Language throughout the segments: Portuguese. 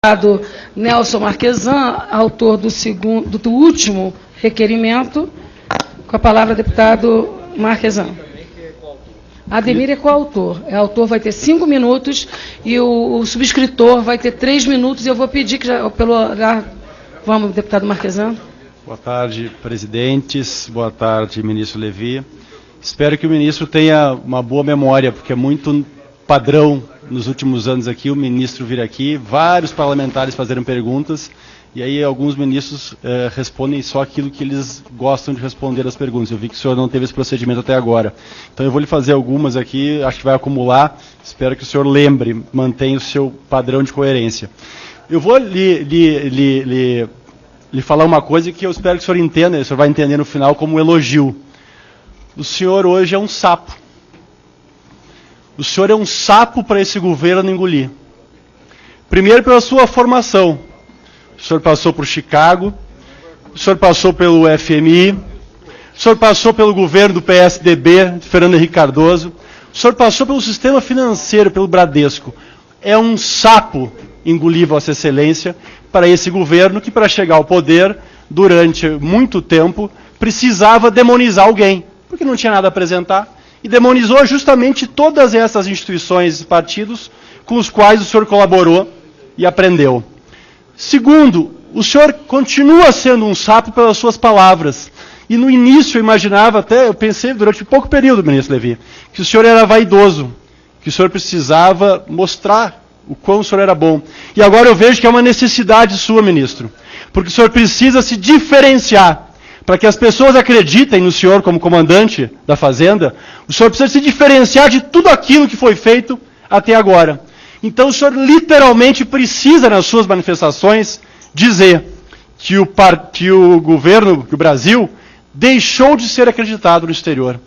Deputado Nelson Marquesan, autor do último requerimento. Com a palavra, deputado Marquesan. Ademir é coautor. O autor vai ter 5 minutos e o subscritor vai ter 3 minutos. Eu vou pedir que já, pelo horário... Vamos, deputado Marquesan. Boa tarde, presidentes. Boa tarde, ministro Levi. Espero que o ministro tenha uma boa memória, porque é muito padrão nos últimos anos aqui o ministro vir aqui, vários parlamentares fazerem perguntas, e aí alguns ministros respondem só aquilo que eles gostam de responder as perguntas. Eu vi que o senhor não teve esse procedimento até agora. Então eu vou lhe fazer algumas aqui, acho que vai acumular, espero que o senhor lembre, mantenha o seu padrão de coerência. Eu vou lhe falar uma coisa que eu espero que o senhor entenda, e o senhor vai entender no final como um elogio. O senhor hoje é um sapo. O senhor é um sapo para esse governo engolir. Primeiro pela sua formação. O senhor passou por Chicago, o senhor passou pelo FMI, o senhor passou pelo governo do PSDB, de Fernando Henrique Cardoso, o senhor passou pelo sistema financeiro, pelo Bradesco. É um sapo engolir Vossa Excelência para esse governo que, para chegar ao poder, durante muito tempo, precisava demonizar alguém, porque não tinha nada a apresentar. E demonizou justamente todas essas instituições e partidos com os quais o senhor colaborou e aprendeu. Segundo, o senhor continua sendo um sapo pelas suas palavras. E no início eu imaginava até, eu pensei durante pouco período, ministro Levi, que o senhor era vaidoso, que o senhor precisava mostrar o quão o senhor era bom. E agora eu vejo que é uma necessidade sua, ministro, porque o senhor precisa se diferenciar. Para que as pessoas acreditem no senhor como comandante da Fazenda, o senhor precisa se diferenciar de tudo aquilo que foi feito até agora. Então o senhor literalmente precisa, nas suas manifestações, dizer que o governo, que o Brasil, deixou de ser acreditado no exterior.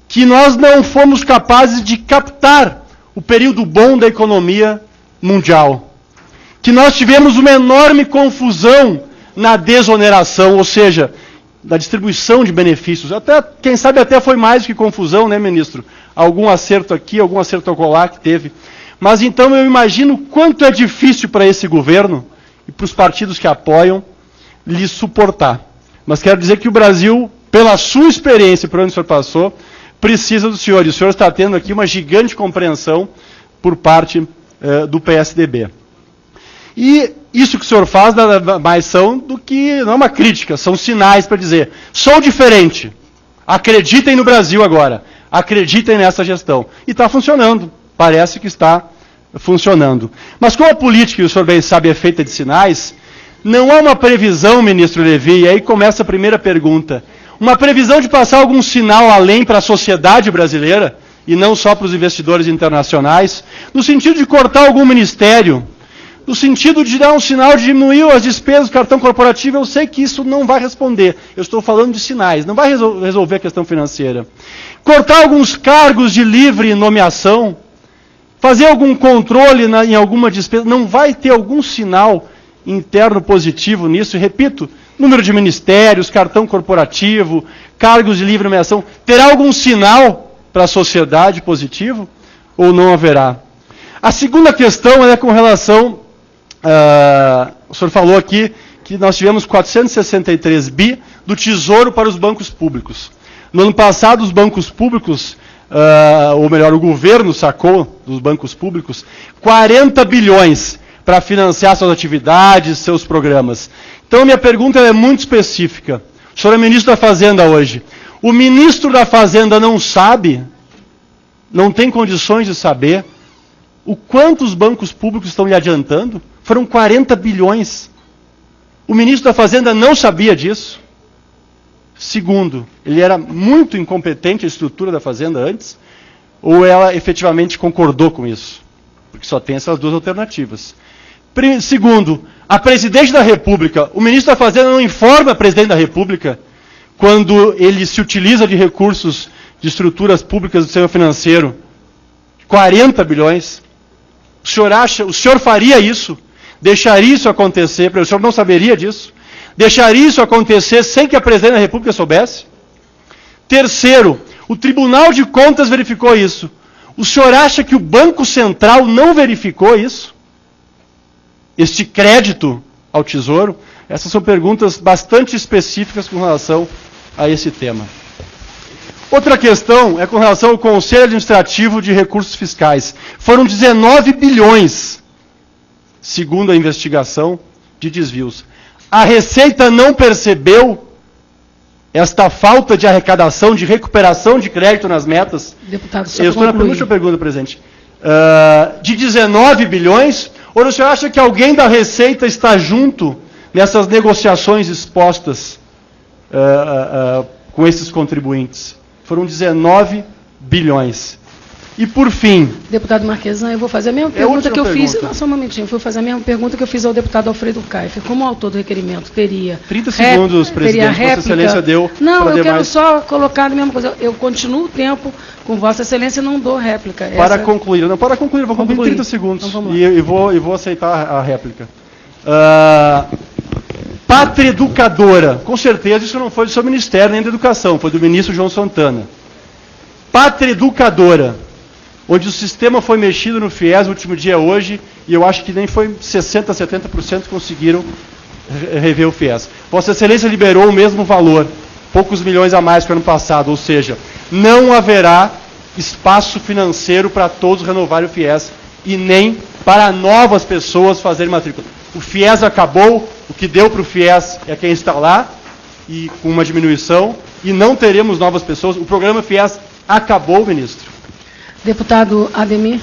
Que nós não fomos capazes de captar o período bom da economia mundial. Que nós tivemos uma enorme confusão na desoneração, ou seja, da distribuição de benefícios. Até, quem sabe até foi mais do que confusão, né, ministro? Algum acerto aqui, algum acerto acolá que teve. Mas então eu imagino quanto é difícil para esse governo e para os partidos que apoiam lhe suportar. Mas quero dizer que o Brasil, pela sua experiência, por onde o senhor passou, precisa do senhor. E o senhor está tendo aqui uma gigante compreensão por parte do PSDB. E isso que o senhor faz nada mais são do que, não é uma crítica, são sinais para dizer, sou diferente, acreditem no Brasil agora, acreditem nessa gestão. E está funcionando, parece que está funcionando. Mas como a política, e o senhor bem sabe, é feita de sinais, não há uma previsão, ministro Levi, e aí começa a primeira pergunta, uma previsão de passar algum sinal além para a sociedade brasileira, e não só para os investidores internacionais, no sentido de cortar algum ministério, no sentido de dar um sinal de diminuir as despesas do cartão corporativo. Eu sei que isso não vai responder. Eu estou falando de sinais. Não vai resolver a questão financeira. Cortar alguns cargos de livre nomeação. Fazer algum controle em alguma despesa. Não vai ter algum sinal interno positivo nisso. E repito, número de ministérios, cartão corporativo, cargos de livre nomeação. Terá algum sinal para a sociedade positivo? Ou não haverá? A segunda questão é com relação... o senhor falou aqui que nós tivemos 463 bi do Tesouro para os bancos públicos. No ano passado, os bancos públicos, ou melhor, o governo sacou dos bancos públicos 40 bilhões para financiar suas atividades, seus programas. Então, minha pergunta é muito específica. O senhor é ministro da Fazenda hoje. O ministro da Fazenda não sabe, não tem condições de saber o quanto os bancos públicos estão lhe adiantando? Foram 40 bilhões. O ministro da Fazenda não sabia disso. Segundo, ele era muito incompetente a estrutura da Fazenda antes, ou ela efetivamente concordou com isso? Porque só tem essas duas alternativas. Segundo, a presidente da República, o ministro da Fazenda não informa a presidente da República quando ele se utiliza de recursos de estruturas públicas do sistema financeiro, 40 bilhões. O senhor faria isso? Deixaria isso acontecer? O senhor não saberia disso? Deixaria isso acontecer sem que a presidente da República soubesse? Terceiro, o Tribunal de Contas verificou isso. O senhor acha que o Banco Central não verificou isso? este crédito ao Tesouro? Essas são perguntas bastante específicas com relação a esse tema. Outra questão é com relação ao Conselho Administrativo de Recursos Fiscais. Foram 19 bilhões, segundo a investigação, de desvios. A Receita não percebeu esta falta de arrecadação, de recuperação de crédito nas metas? Deputado, só eu estou na penúltima pergunta, presidente. De 19 bilhões? Ou o senhor acha que alguém da Receita está junto nessas negociações expostas com esses contribuintes? Foram 19 bilhões. E por fim... Deputado Marquesan, eu vou fazer a mesma pergunta que eu fiz... Não, só um momentinho. Vou fazer a mesma pergunta que eu fiz ao deputado Alfredo Kaifer. Como autor do requerimento teria... 30 segundos, presidente. Vossa Excelência deu... Não, eu quero só colocar a mesma coisa. Eu continuo o tempo com Vossa Excelência e não dou réplica. Para concluir. Não, para concluir. Vou concluir em 30 segundos. Então, vamos lá. E vou aceitar a réplica. Pátria Educadora. Com certeza isso não foi do seu ministério nem da Educação. Foi do ministro João Santana. Pátria Educadora, onde o sistema foi mexido no FIES, o último dia hoje, e eu acho que nem foi 60%, 70% conseguiram rever o FIES. Vossa Excelência liberou o mesmo valor, poucos milhões a mais que o ano passado, ou seja, não haverá espaço financeiro para todos renovarem o FIES e nem para novas pessoas fazerem matrícula. O FIES acabou, o que deu para o FIES é quem está lá, e com uma diminuição, e não teremos novas pessoas. O programa FIES acabou, ministro. Deputado Ademir.